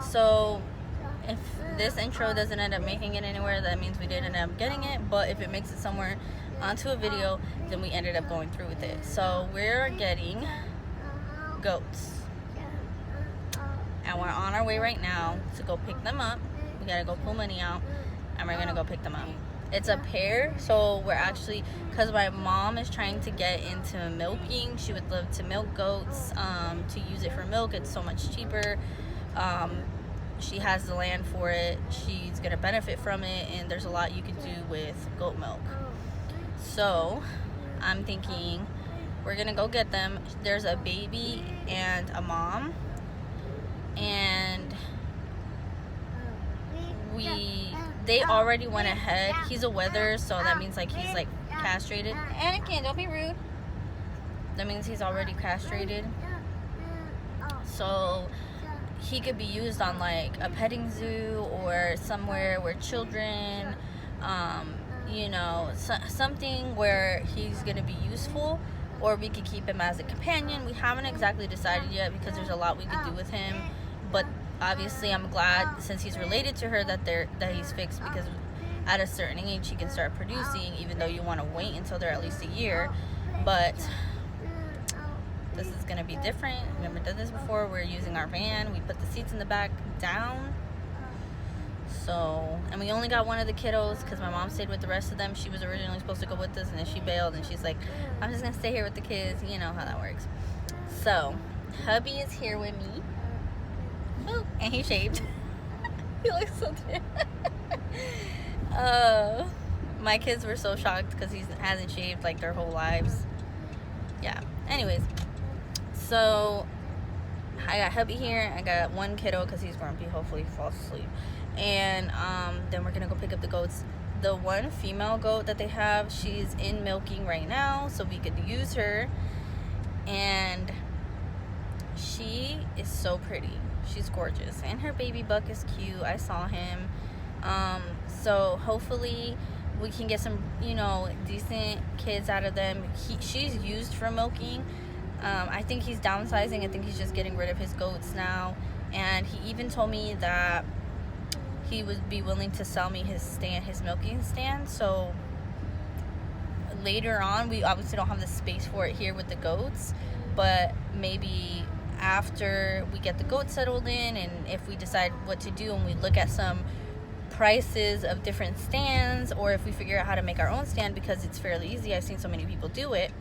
So if this intro doesn't end up making it anywhere, that means we didn't end up getting it. But if it makes it somewhere onto a video, then we ended up going through with it. So we're getting goats, and we're on our way right now to go pick them up. We gotta go pull money out, and we're gonna go pick them up. It's a pair, so we're actually, because my mom is trying to get into milking. She would love to milk goats, to use it for milk. It's so much cheaper. She has the land for it. She's gonna benefit from it, and there's a lot you could do with goat milk. So I'm thinking we're gonna go get them. There's a baby and a mom, and they already went ahead. He's a wether, so that means like he's like castrated. Anakin, don't be rude. That means he's already castrated, so he could be used on like a petting zoo or somewhere where children, you know, something where he's gonna be useful, or we could keep him as a companion. We haven't exactly decided yet because there's a lot we could do with him, but obviously I'm glad, since he's related to her, that he's fixed, because at a certain age he can start producing, even though you want to wait until they're at least a year. But this is going to be different. We've never done this before. We're using our van. We put the seats in the back down. So, and we only got one of the kiddos because my mom stayed with the rest of them. She was originally supposed to go with us, and then she bailed, and she's like, I'm just going to stay here with the kids. You know how that works. So, hubby is here with me. Ooh, and he shaved. He looks so dead. My kids were so shocked because he hasn't shaved like their whole lives. Yeah. Anyways, so I got hubby here. I got one kiddo because he's grumpy. Hopefully he falls asleep. And then we're gonna go pick up the goats. The one female goat that they have, she's in milking right now, so we could use her. And she is so pretty. She's gorgeous, and her baby buck is cute. I saw him. So hopefully we can get some, you know, decent kids out of them. She's used for milking. I think he's downsizing. I think he's just getting rid of his goats now. And he even told me that he would be willing to sell me his milking stand. So later on, we obviously don't have the space for it here with the goats, but maybe after we get the goats settled in, and if we decide what to do and we look at some prices of different stands, or if we figure out how to make our own stand, because it's fairly easy, I've seen so many people do it,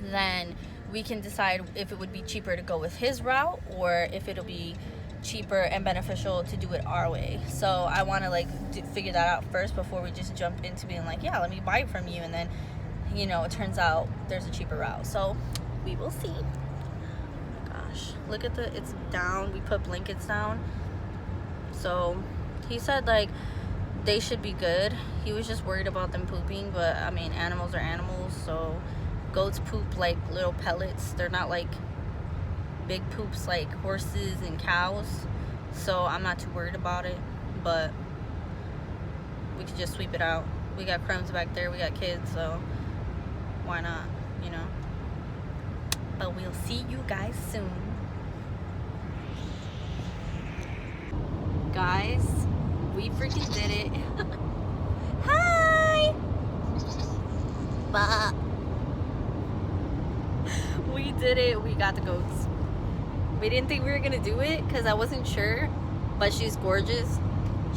then we can decide if it would be cheaper to go with his route, or if it'll be cheaper and beneficial to do it our way. So I want to like figure that out first before we just jump into being like, yeah, let me buy it from you, and then, you know, it turns out there's a cheaper route. So we will see. Look at it's down. We put blankets down. So he said like they should be good. He was just worried about them pooping, but I mean, animals are animals. So goats poop like little pellets. They're not like big poops like horses and cows. So I'm not too worried about it, but we could just sweep it out. We got crumbs back there. We got kids, so why not, you know? But we'll see you guys soon. Guys, we freaking did it. Hi! Bah. We did it. We got the goats. We didn't think we were gonna do it because I wasn't sure, but she's gorgeous.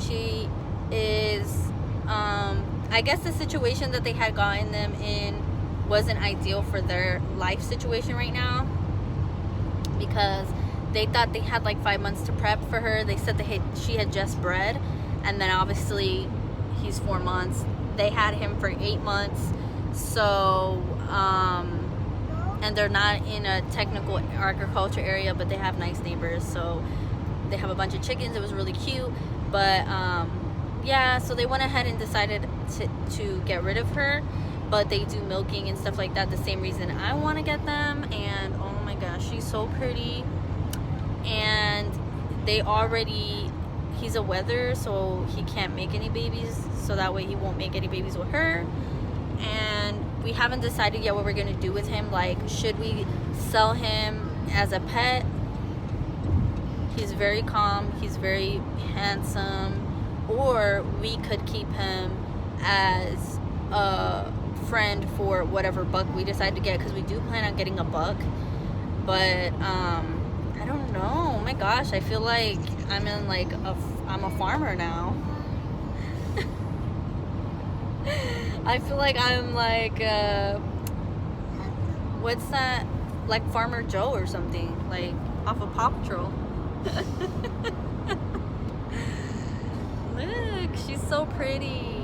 She is, I guess the situation that they had gotten them in wasn't ideal for their life situation right now, because they thought they had like 5 months to prep for her. They said she had just bred, and then obviously he's 4 months. They had him for 8 months. So and they're not in a technical agriculture area, but they have nice neighbors, so they have a bunch of chickens. It was really cute. But yeah, so they went ahead and decided to get rid of her, but they do milking and stuff like that, the same reason I want to get them. And oh my gosh, she's so pretty. And he's a wether, so he can't make any babies, so that way he won't make any babies with her. And we haven't decided yet what we're gonna do with him. Like, should we sell him as a pet He's very calm, he's very handsome. Or we could keep him as a friend for whatever buck we decide to get, because we do plan on getting a buck. But I don't know. Oh my gosh, I feel like I'm a farmer now. I feel like I'm like what's that, like Farmer Joe or something, like off of Paw Patrol. Look, she's so pretty.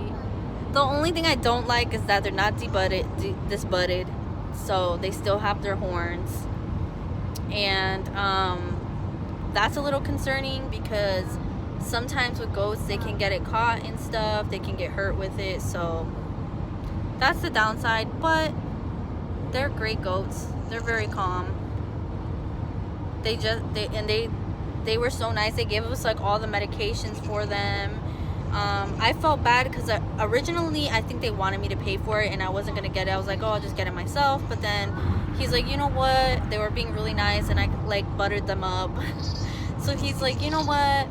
The only thing I don't like is that they're not disbudded, so they still have their horns. And that's a little concerning, because sometimes with goats they can get it caught and stuff, they can get hurt with it, so that's the downside. But they're great goats, they're very calm. They were so nice. They gave us like all the medications for them. I felt bad because originally I think they wanted me to pay for it and I wasn't gonna get it. I was like, oh, I'll just get it myself. But then he's like, you know what, they were being really nice and I like buttered them up. So he's like, you know what,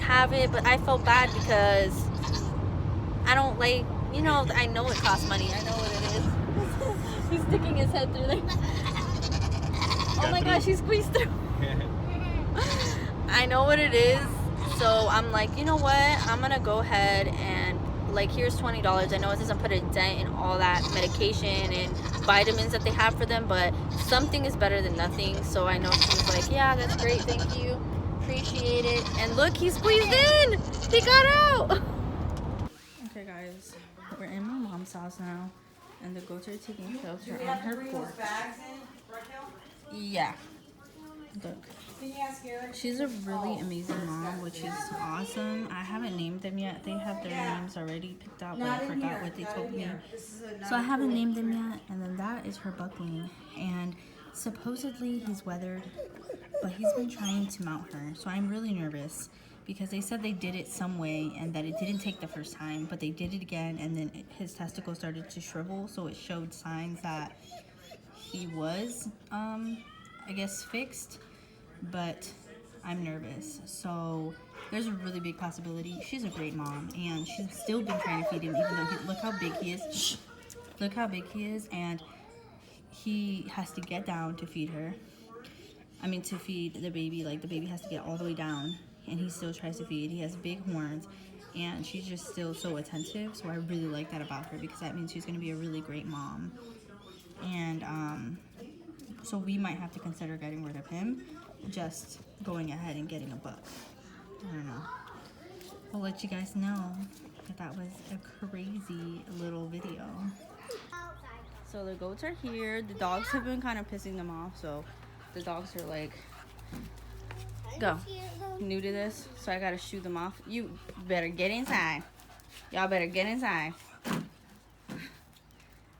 have it. But I felt bad because I don't like, you know, I know it costs money, I know what it is. He's sticking his head through there. Oh my gosh, he squeezed through. I know what it is. So I'm like, you know what, I'm gonna go ahead and like, here's $20. I know it doesn't put a dent in all that medication and vitamins that they have for them, but something is better than nothing. So I know she was like, yeah, that's great, thank you, appreciate it. And look, he squeezed in, he got out. Okay guys, we're in my mom's house now and the goats are taking shelter on her porch. Yeah, look. She's a really amazing mom, which is awesome. I haven't named them yet. They have their names already picked out, but I forgot what they told me. So I haven't named them yet. And then that is her buckling. And supposedly he's weathered, but he's been trying to mount her. So I'm really nervous because they said they did it some way and that it didn't take the first time, but they did it again and then his testicles started to shrivel. So it showed signs that he was, I guess, fixed. But I'm nervous, so there's a really big possibility. She's a great mom and she's still been trying to feed him, even though look how big he is. Look how big he is, and he has to get down to feed her. I mean, to feed the baby, like the baby has to get all the way down and he still tries to feed. He has big horns and she's just still so attentive, so I really like that about her because that means she's going to be a really great mom. And so we might have to consider getting rid of him, just going ahead and getting a buck. I don't know. I'll let you guys know that was a crazy little video. So the goats are here. The dogs have been kind of pissing them off, so the dogs are like, go, new to this, so I gotta shoo them off. You better get inside. Y'all better get inside.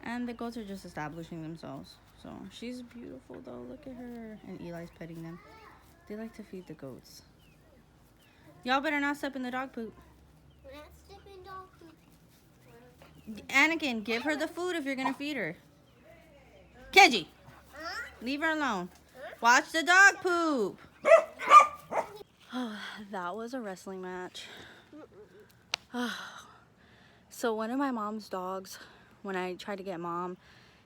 And the goats are just establishing themselves. So she's beautiful though, look at her. And Eli's petting them. They like to feed the goats. Y'all better not step in the dog poop. We're not stepping dog poop. Anakin, give her the food if you're gonna feed her. Keji, leave her alone. Watch the dog poop. Oh, that was a wrestling match. So one of my mom's dogs, when I tried to get mom,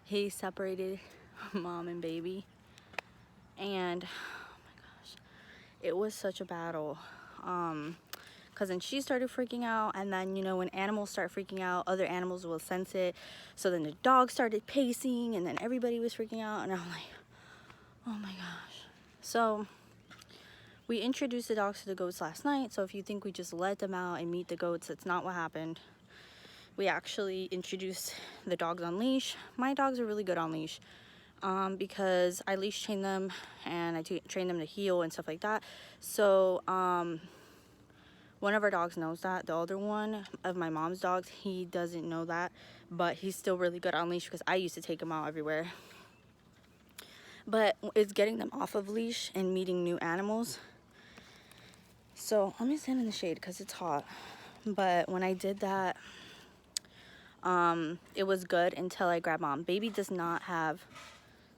he separated mom and baby, and oh my gosh, it was such a battle. Because then she started freaking out, and then, you know, when animals start freaking out, other animals will sense it. So then the dog started pacing, and then everybody was freaking out, and I'm like, oh my gosh. So we introduced the dogs to the goats last night. So if you think we just let them out and meet the goats, that's not what happened. We actually introduced the dogs on leash. My dogs are really good on leash. Because I leash train them and I train them to heel and stuff like that. So one of our dogs knows that. The older one of my mom's dogs, he doesn't know that, but he's still really good on leash because I used to take him out everywhere. But it's getting them off of leash and meeting new animals. So let me stand in the shade because it's hot. But when I did that, it was good until I grabbed mom. Baby does not have,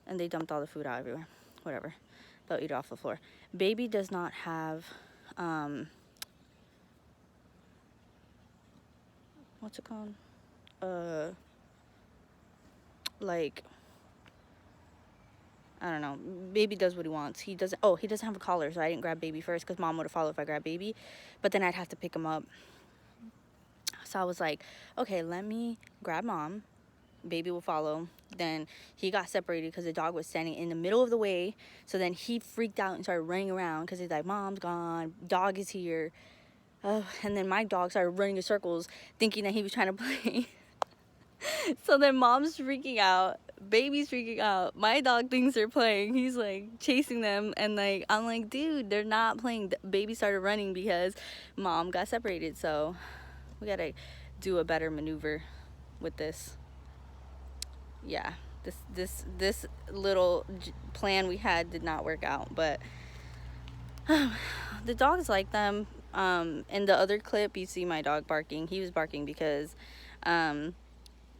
and they dumped all the food out everywhere, whatever. they'll eat off the floor. Baby does not have, what's it called? Like, I don't know. Baby does what he wants. He doesn't have a collar, so I didn't grab baby first because mom would have followed if I grabbed baby. But then I'd have to pick him up. So I was like, okay, let me grab mom. Baby will follow. Then he got separated because the dog was standing in the middle of the way. So then he freaked out and started running around because he's like, mom's gone, dog is here. And then my dog started running in circles thinking that he was trying to play. So then mom's freaking out, baby's freaking out, my dog thinks they're playing, he's like chasing them, and like I'm like, dude, they're not playing. Baby started running because mom got separated. So we gotta do a better maneuver with this. Yeah, this little plan we had did not work out, but the dogs like them. In the other clip you see my dog barking. He was barking because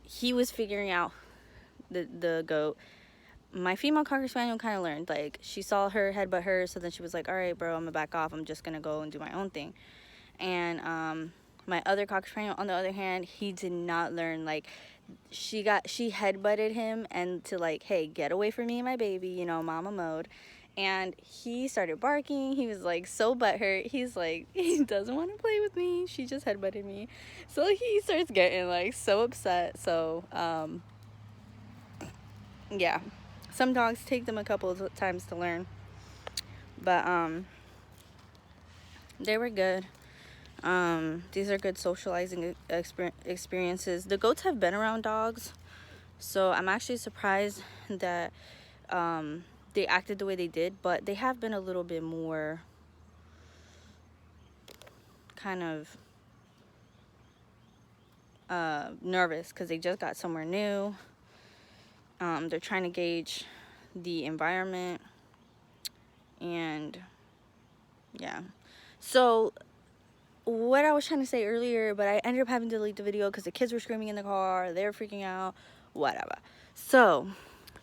he was figuring out the goat. My female Cocker Spaniel kind of learned. Like, she saw her headbutt her, so then she was like, all right, bro, I'm gonna back off. I'm just gonna go and do my own thing. And my other Cocker Spaniel, on the other hand, he did not learn. Like, she headbutted him and to like, hey, get away from me and my baby, you know, mama mode. And he started barking. He was like so butthurt. He's like, he doesn't want to play with me. She just headbutted me. So he starts getting like so upset. So yeah, some dogs take them a couple of times to learn, but they were good. These are good socializing experiences. The goats have been around dogs, so I'm actually surprised that they acted the way they did, but they have been a little bit more kind of nervous because they just got somewhere new. They're trying to gauge the environment, and yeah. So what I was trying to say earlier, but I ended up having to delete the video because the kids were screaming in the car, they were freaking out, whatever. So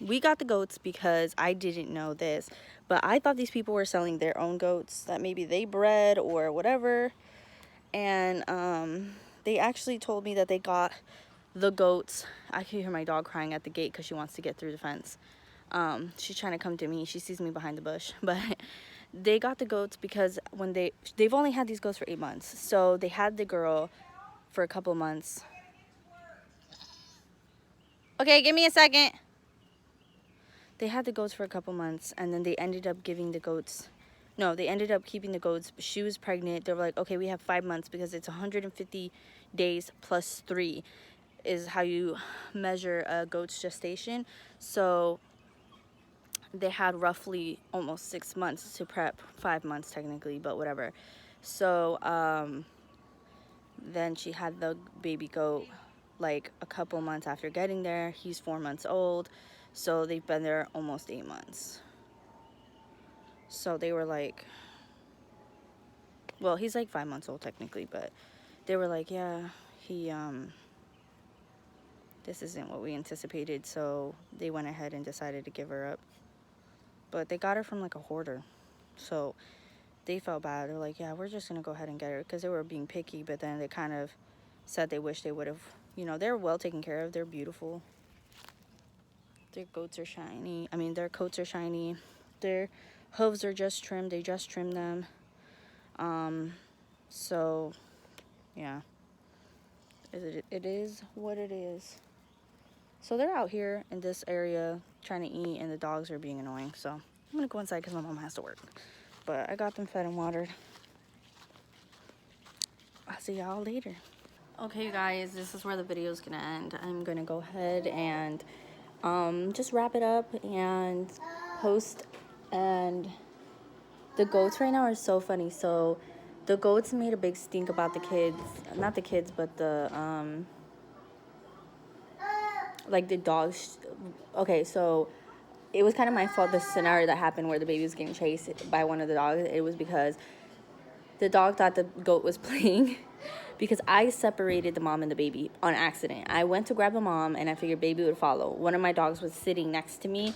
we got the goats because I didn't know this, but I thought these people were selling their own goats that maybe they bred or whatever. And they actually told me that they got the goats. I can hear my dog crying at the gate because she wants to get through the fence. She's trying to come to me. She sees me behind the bush. But they got the goats because when they've only had these goats for 8 months. So they had the girl for a couple months. Okay, give me a second. They had the goats for a couple months, and then they ended up giving the goats. No, they ended up keeping the goats. She was pregnant. They were like, okay, we have 5 months because it's 150 days plus 3 is how you measure a goat's gestation. So they had roughly almost 6 months to prep, 5 months technically, but whatever. So then she had the baby goat like a couple months after getting there. He's 4 months old, so they've been there almost 8 months. So they were like, well, he's like 5 months old technically, but they were like, yeah, he this isn't what we anticipated. So they went ahead and decided to give her up, but they got her from like a hoarder, so they felt bad. They're like, yeah, we're just gonna go ahead and get her, because they were being picky. But then they kind of said they wish they would have, you know, they're well taken care of. They're beautiful. Their goats are shiny. I mean, their coats are shiny. Their hooves are just trimmed. They just trimmed them. So yeah, it is what it is. So they're out here in this area trying to eat, and the dogs are being annoying. So I'm gonna go inside because my mom has to work. But I got them fed and watered. I'll see y'all later. Okay, you guys, this is where the video is gonna end. I'm gonna go ahead and just wrap it up and post. And the goats right now are so funny. So the goats made a big stink about the kids, not the kids, but the like the dogs. Okay, so it was kind of my fault, the scenario that happened where the baby was getting chased by one of the dogs. It was because the dog thought the goat was playing because I separated the mom and the baby on accident. I went to grab the mom and I figured baby would follow. One of my dogs was sitting next to me,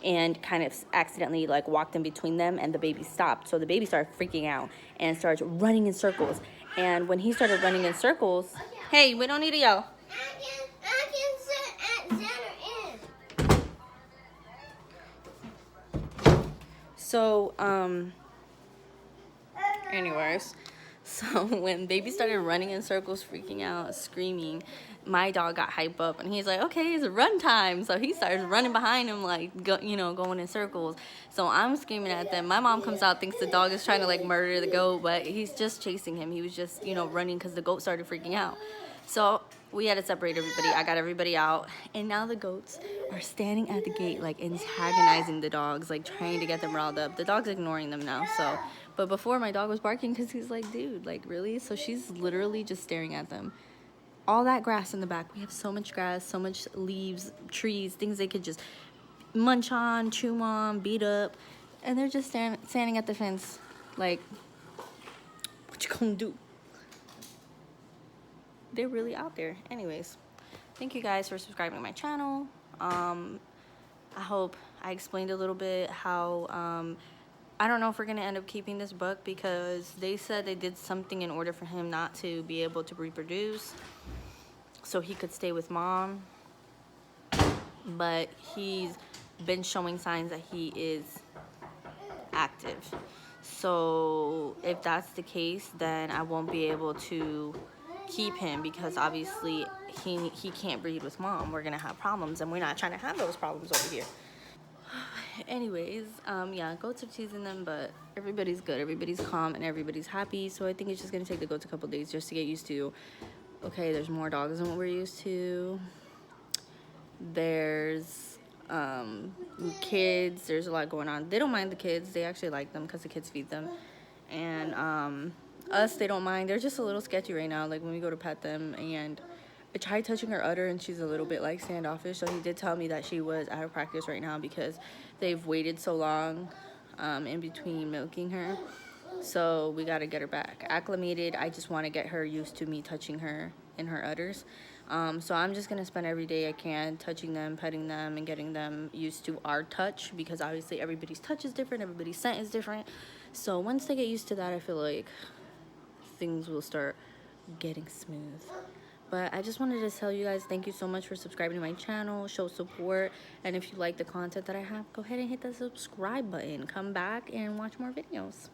and kind of accidentally like walked in between them, and the baby stopped. So the baby started freaking out and starts running in circles. And when he started running in circles, hey, we don't need to yell. I can sit at center in. So, anyways, so when baby started running in circles, freaking out, screaming, my dog got hyped up, and he's like, okay, it's run time. So he starts running behind him, like, going in circles. So I'm screaming at them. My mom comes out, thinks the dog is trying to like murder the goat, but he's just chasing him. He was just, running because the goat started freaking out. So we had to separate everybody. I got everybody out, and now the goats are standing at the gate, like antagonizing the dogs, like trying to get them riled up. The dog's ignoring them now. So, but before, my dog was barking because he's like, dude, like, really? So she's literally just staring at them. All that grass in the back. We have so much grass, so much leaves, trees, things they could just munch on, chew on, beat up, and they're just standing at the fence, like, what you gonna do? They're really out there. Anyways, thank you guys for subscribing to my channel. I hope I explained a little bit how I don't know if we're gonna end up keeping this buck, because they said they did something in order for him not to be able to reproduce, so he could stay with mom. But he's been showing signs that he is active. So if that's the case, then I won't be able to keep him, because obviously he can't breed with mom. We're gonna have problems, and we're not trying to have those problems over here. Anyways, yeah, goats are teasing them, but everybody's good, everybody's calm, and everybody's happy. So I think it's just gonna take the goats a couple days just to get used to, okay, there's more dogs than what we're used to. There's kids, there's a lot going on. They don't mind the kids, they actually like them because the kids feed them. And us, they don't mind. They're just a little sketchy right now, like when we go to pet them. And I tried touching her udder, and she's a little bit like standoffish. So he did tell me that she was out of practice right now because they've waited so long in between milking her. So we got to get her back acclimated. I just want to get her used to me touching her in her udders. So I'm just going to spend every day I can touching them, petting them, and getting them used to our touch, because obviously everybody's touch is different, everybody's scent is different. So once they get used to that, I feel like things will start getting smooth. But I just wanted to tell you guys, thank you so much for subscribing to my channel. Show support. And if you like the content that I have, go ahead and hit that subscribe button. Come back and watch more videos.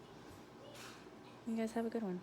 You guys have a good one.